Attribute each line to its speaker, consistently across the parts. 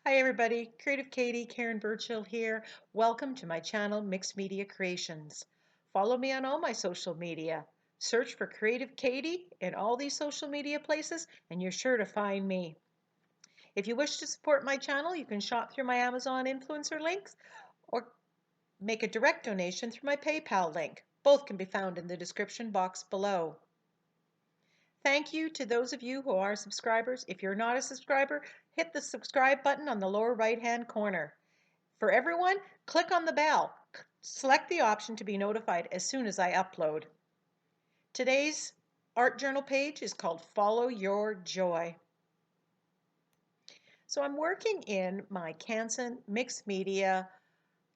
Speaker 1: Hi everybody, Creative Katie, Karen Burchill here. Welcome to my channel, Mixed Media Creations. Follow me on all my social media. Search for Creative Katie in all these social media places and you're sure to find me. If you wish to support my channel, you can shop through my Amazon influencer links or make a direct donation through my PayPal link. Both can be found in the description box below. Thank you to those of you who are subscribers. If you're not a subscriber, hit the subscribe button on the lower right-hand corner. For everyone, click on the bell. Select the option to be notified as soon as I upload. Today's art journal page is called Follow Your Joy. So I'm working in my Canson Mixed Media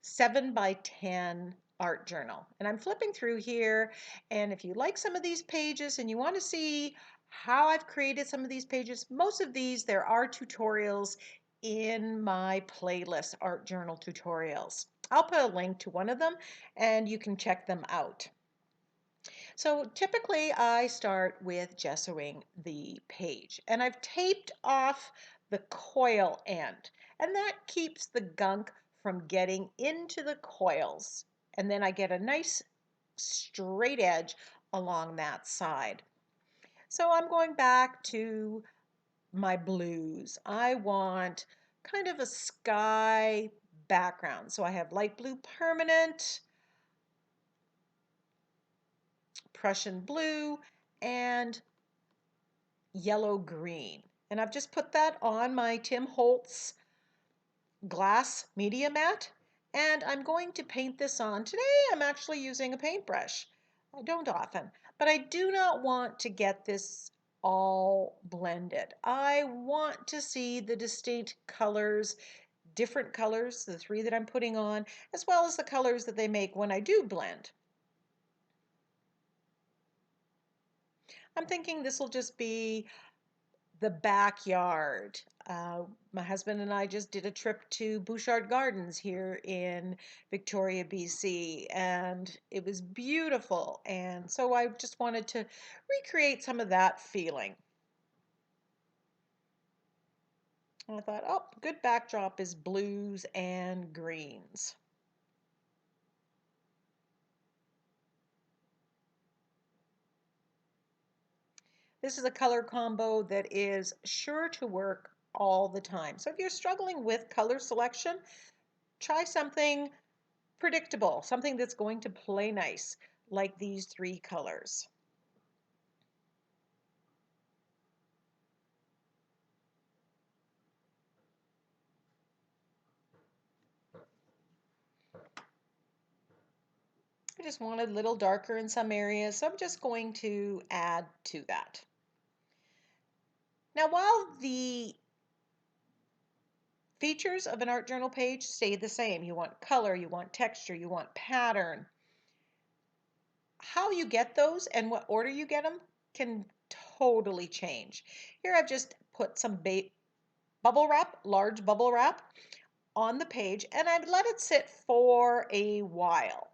Speaker 1: 7x10 art journal. And I'm flipping through here, and if you like some of these pages and you want to see how I've created some of these pages, most of these there are tutorials in my playlist, art journal tutorials. I'll put a link to one of them and you can check them out. So typically I start with gessoing the page, and I've taped off the coil end, and that keeps the gunk from getting into the coils, and then I get a nice straight edge along that side. So I'm going back to my blues. I want kind of a sky background, so I have light blue permanent, Prussian blue, and yellow green. And I've just put that on my Tim Holtz glass media mat, and I'm going to paint this on. Today I'm actually using a paintbrush. I don't often, but I do not want to get this all blended. I want to see the distinct colors, different colors, the three that I'm putting on, as well as the colors that they make when I do blend. I'm thinking this will just be the backyard. My husband and I just did a trip to Bouchard Gardens here in Victoria, BC, and it was beautiful. And so I just wanted to recreate some of that feeling. And I thought, oh, good backdrop is blues and greens. This is a color combo that is sure to work all the time. So if you're struggling with color selection, try something predictable, something that's going to play nice, like these three colors. I just wanted a little darker in some areas, so I'm just going to add to that. Now, while the features of an art journal page stay the same, you want color, you want texture, you want pattern, how you get those and what order you get them can totally change. Here I've just put some bubble wrap, large bubble wrap, on the page, and I've let it sit for a while.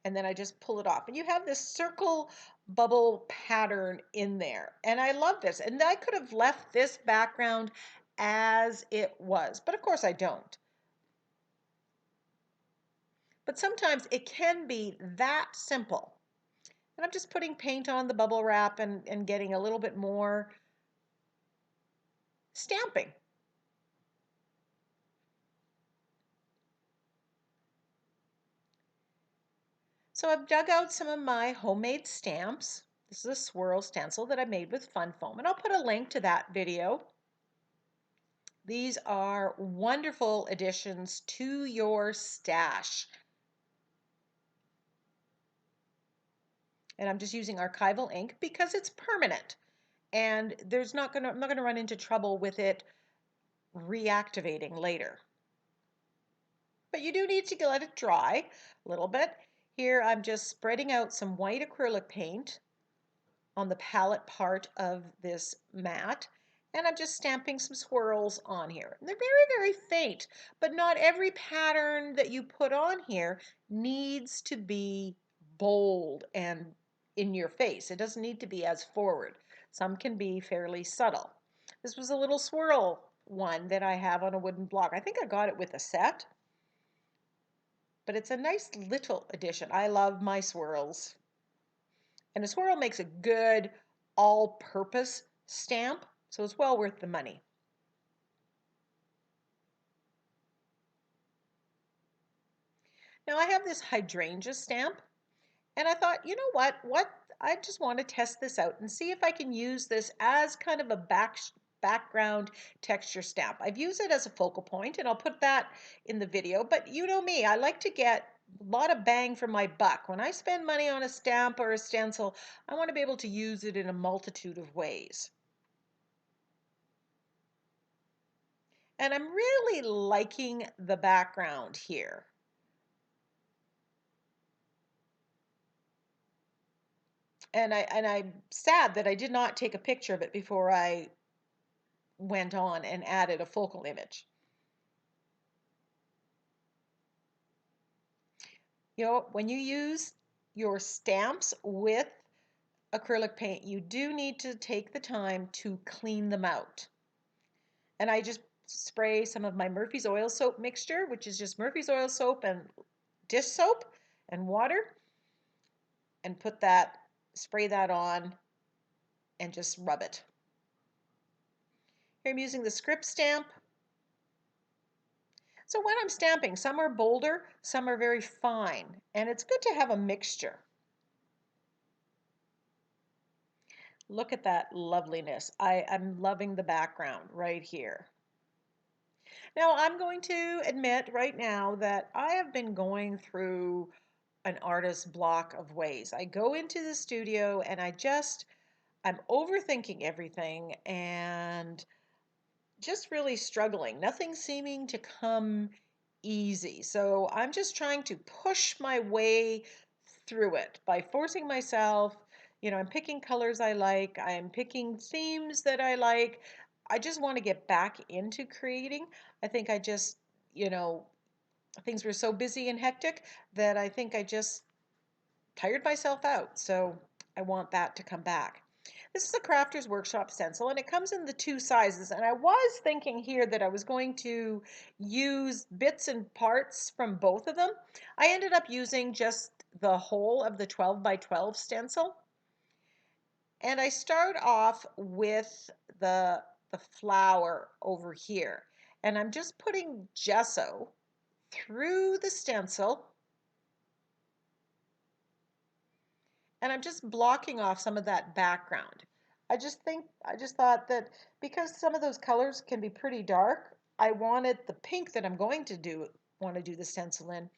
Speaker 1: And then I just pull it off. And you have this circle bubble pattern in there. And I love this. And I could have left this background as it was, but of course I don't. But sometimes it can be that simple. And I'm just putting paint on the bubble wrap and getting a little bit more stamping. So I've dug out some of my homemade stamps. This is a swirl stencil that I made with fun foam, and I'll put a link to that video. These are wonderful additions to your stash. And I'm just using archival ink because it's permanent, and I'm not gonna run into trouble with it reactivating later. But you do need to let it dry a little bit. Here I'm just spreading out some white acrylic paint on the palette part of this mat, and I'm just stamping some swirls on here. And they're very faint, but not every pattern that you put on here needs to be bold and in your face. It doesn't need to be as forward. Some can be fairly subtle. This was a little swirl one that I have on a wooden block. I think I got it with a set, but it's a nice little addition. I love my swirls. And a swirl makes a good all-purpose stamp, so it's well worth the money. Now I have this hydrangea stamp, and I thought, you know what? I just want to test this out and see if I can use this as kind of a background texture stamp. I've used it as a focal point, and I'll put that in the video, but you know me, I like to get a lot of bang for my buck. When I spend money on a stamp or a stencil, I want to be able to use it in a multitude of ways. And I'm really liking the background here. And I'm sad that I did not take a picture of it before I went on and added a focal image. You know, when you use your stamps with acrylic paint, you do need to take the time to clean them out. And I just spray some of my Murphy's oil soap mixture, which is just Murphy's oil soap and dish soap and water, and spray that on and just rub it. Here I'm using the script stamp. So when I'm stamping, some are bolder, some are very fine, and it's good to have a mixture. Look at that loveliness. I'm loving the background right here. Now I'm going to admit right now that I have been going through an artist block of ways. I go into the studio and I'm overthinking everything and just really struggling. Nothing seeming to come easy. So I'm just trying to push my way through it by forcing myself. You know, I'm picking colors I like, I'm picking themes that I like. I just want to get back into creating. I think I just, you know, things were so busy and hectic that I think I just tired myself out. So I want that to come back. This is a Crafter's Workshop stencil, and it comes in the two sizes. And I was thinking here that I was going to use bits and parts from both of them. I ended up using just the whole of the 12 by 12 stencil. And I start off with the flower over here. And I'm just putting gesso through the stencil, and I'm just blocking off some of that background. I just thought that because some of those colors can be pretty dark, I wanted the pink that I'm going to want to do the stencil in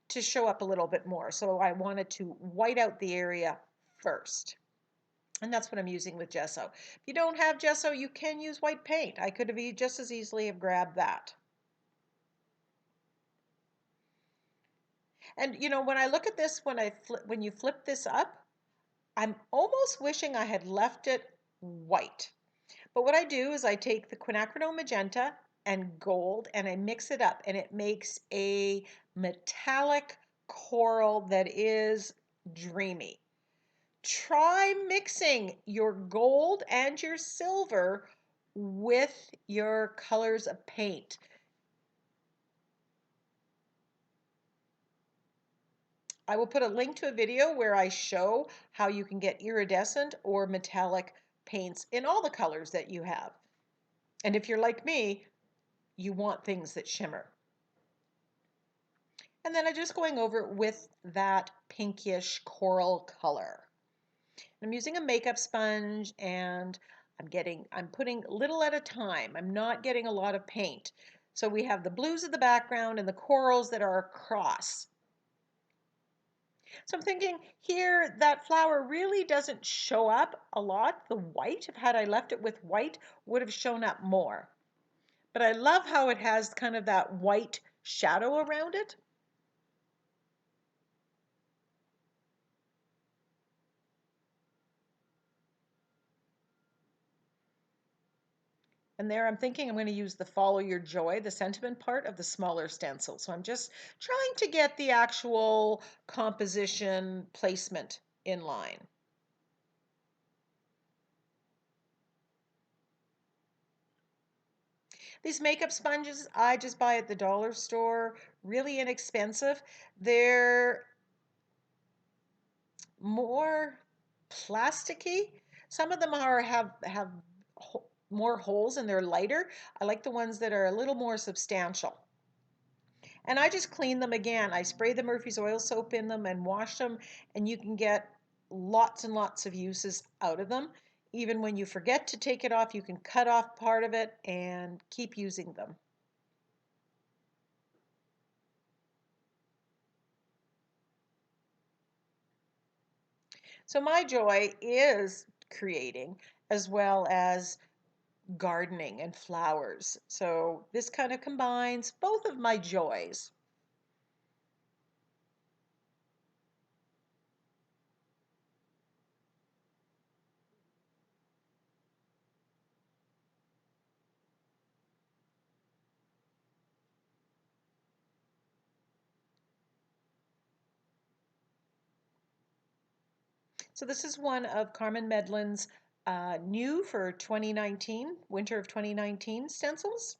Speaker 1: to show up a little bit more. So I wanted to white out the area first. And that's what I'm using with gesso. If you don't have gesso, you can use white paint. I could have just as easily have grabbed that. And you know, when I look at this, when you flip this up, I'm almost wishing I had left it white. But what I do is I take the quinacridone magenta and gold and I mix it up and it makes a metallic coral that is dreamy. Try mixing your gold and your silver with your colors of paint. I will put a link to a video where I show how you can get iridescent or metallic paints in all the colors that you have. And if you're like me, you want things that shimmer. And then I'm just going over with that pinkish coral color. I'm using a makeup sponge and I'm putting little at a time. I'm not getting a lot of paint. So we have the blues of the background and the corals that are across. So I'm thinking here that flower really doesn't show up a lot. The white, had I left it with white, would have shown up more. But I love how it has kind of that white shadow around it. And there I'm thinking I'm going to use the Follow Your Joy, the sentiment part of the smaller stencil. So I'm just trying to get the actual composition placement in line. These makeup sponges I just buy at the dollar store, really inexpensive. They're more plasticky. Some of them are have more holes and they're lighter. I like the ones that are a little more substantial. And I just clean them again. I spray the Murphy's oil soap in them and wash them, and you can get lots and lots of uses out of them. Even when you forget to take it off, you can cut off part of it and keep using them. So my joy is creating as well as gardening and flowers. So this kind of combines both of my joys. So this is one of Carmen Medlin's new for 2019, winter of 2019 stencils.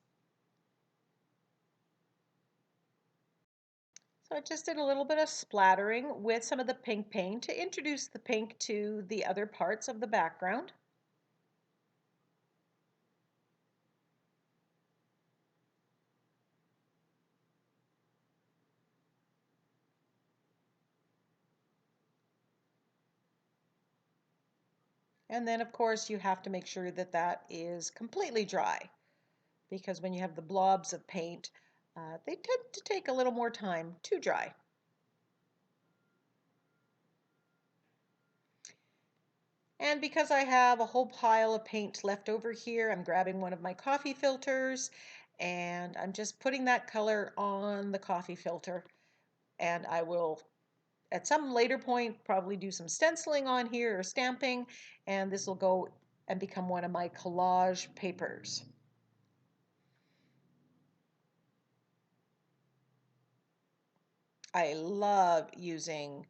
Speaker 1: So I just did a little bit of splattering with some of the pink paint to introduce the pink to the other parts of the background. And then of course you have to make sure that that is completely dry, because when you have the blobs of paint, they tend to take a little more time to dry. And because I have a whole pile of paint left over here, I'm grabbing one of my coffee filters and I'm just putting that color on the coffee filter. And I will, at some later point, probably do some stenciling on here or stamping, and this will go and become one of my collage papers. I love using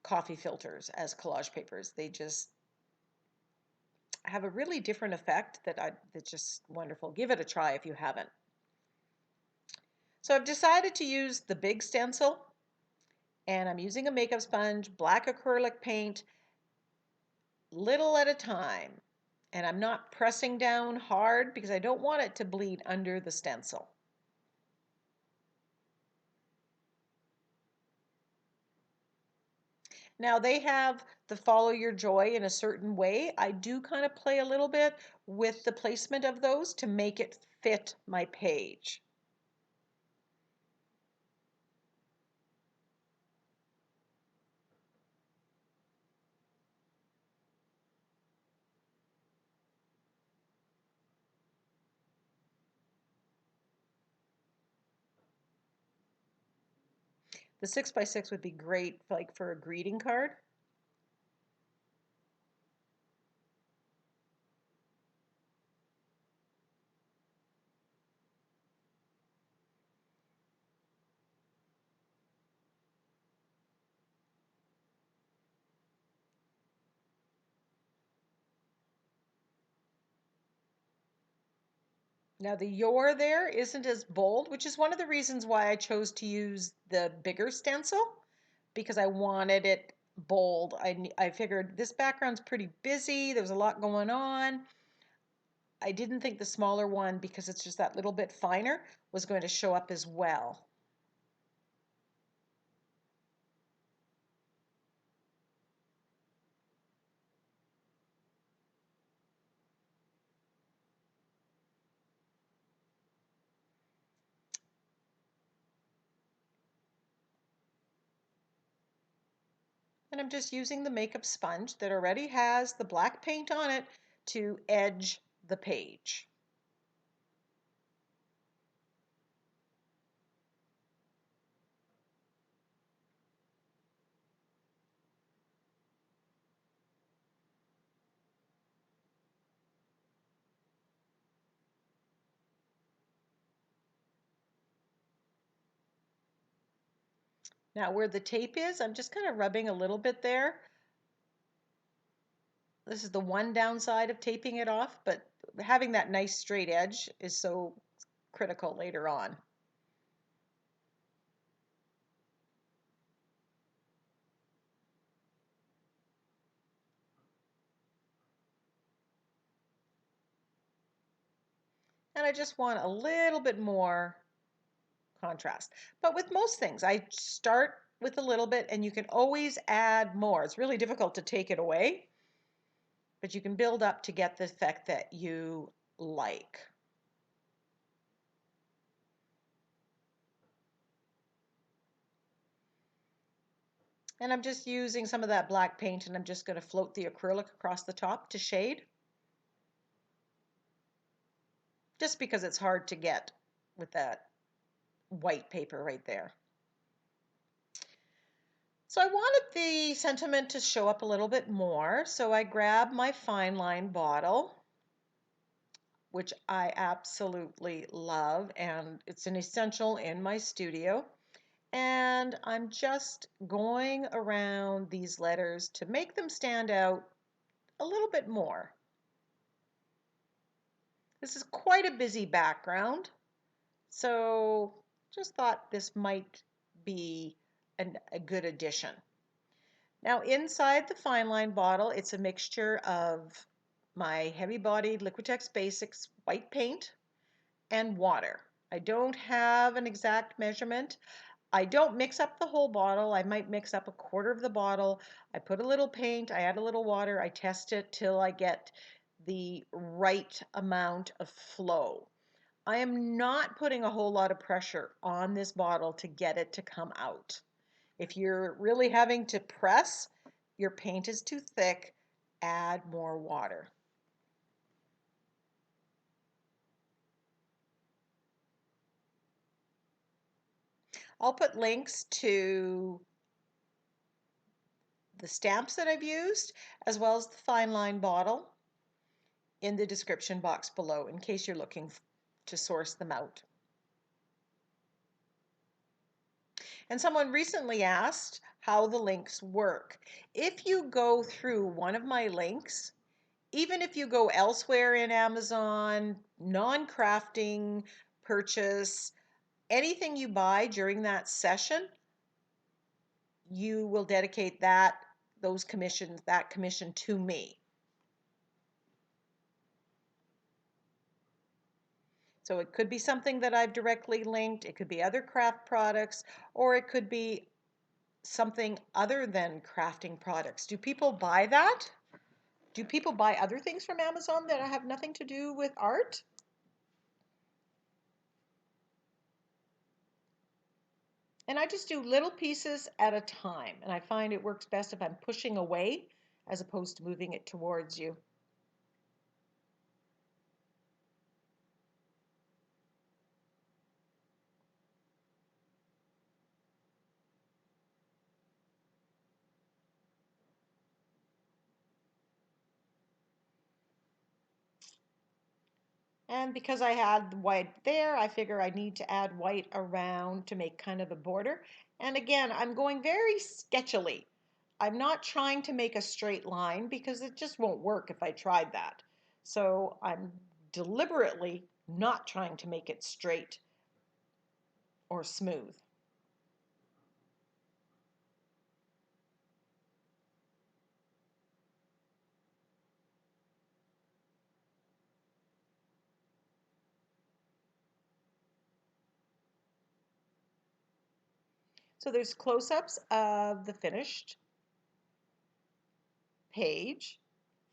Speaker 1: coffee filters as collage papers. They just have a really different effect that's just wonderful. Give it a try if you haven't. So I've decided to use the big stencil, and I'm using a makeup sponge, black acrylic paint, little at a time. And I'm not pressing down hard because I don't want it to bleed under the stencil. Now they have the follow your joy in a certain way. I do kind of play a little bit with the placement of those to make it fit my page. The 6x6 would be great like for a greeting card. Now the your there isn't as bold, which is one of the reasons why I chose to use the bigger stencil, because I wanted it bold. I figured this background's pretty busy. There's a lot going on. I didn't think the smaller one, because it's just that little bit finer, was going to show up as well. And I'm just using the makeup sponge that already has the black paint on it to edge the page. Now where the tape is, I'm just kind of rubbing a little bit there. This is the one downside of taping it off, but having that nice straight edge is so critical later on. And I just want a little bit more contrast. But with most things, I start with a little bit and you can always add more. It's really difficult to take it away, but you can build up to get the effect that you like. And I'm just using some of that black paint and I'm just going to float the acrylic across the top to shade. Just because it's hard to get with that white paper right there. So I wanted the sentiment to show up a little bit more. So I grabbed my fine line bottle, which I absolutely love, and it's an essential in my studio. And I'm just going around these letters to make them stand out a little bit more. This is quite a busy background, so just thought this might be a good addition. Now inside the fine line bottle, it's a mixture of my heavy-bodied Liquitex Basics white paint and water. I don't have an exact measurement. I don't mix up the whole bottle. I might mix up a quarter of the bottle. I put a little paint, I add a little water, I test it till I get the right amount of flow. I am not putting a whole lot of pressure on this bottle to get it to come out. If you're really having to press, your paint is too thick, add more water. I'll put links to the stamps that I've used, as well as the fine line bottle in the description box below in case you're looking to source them out. And someone recently asked how the links work. If you go through one of my links, even if you go elsewhere in Amazon, non-crafting purchase, anything you buy during that session, you will dedicate that commission to me. So it could be something that I've directly linked, it could be other craft products, or it could be something other than crafting products. Do people buy that? Do people buy other things from Amazon that have nothing to do with art? And I just do little pieces at a time, and I find it works best if I'm pushing away as opposed to moving it towards you. And because I had the white there, I figure I need to add white around to make kind of a border. And again, I'm going very sketchily. I'm not trying to make a straight line because it just won't work if I tried that. So I'm deliberately not trying to make it straight or smooth. So there's close-ups of the finished page.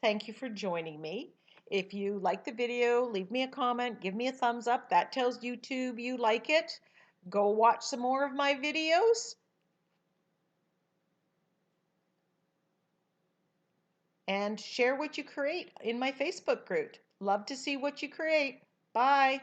Speaker 1: Thank you for joining me. If you like the video, leave me a comment, give me a thumbs up. That tells YouTube you like it. Go watch some more of my videos and share what you create in my Facebook group. Love to see what you create. Bye.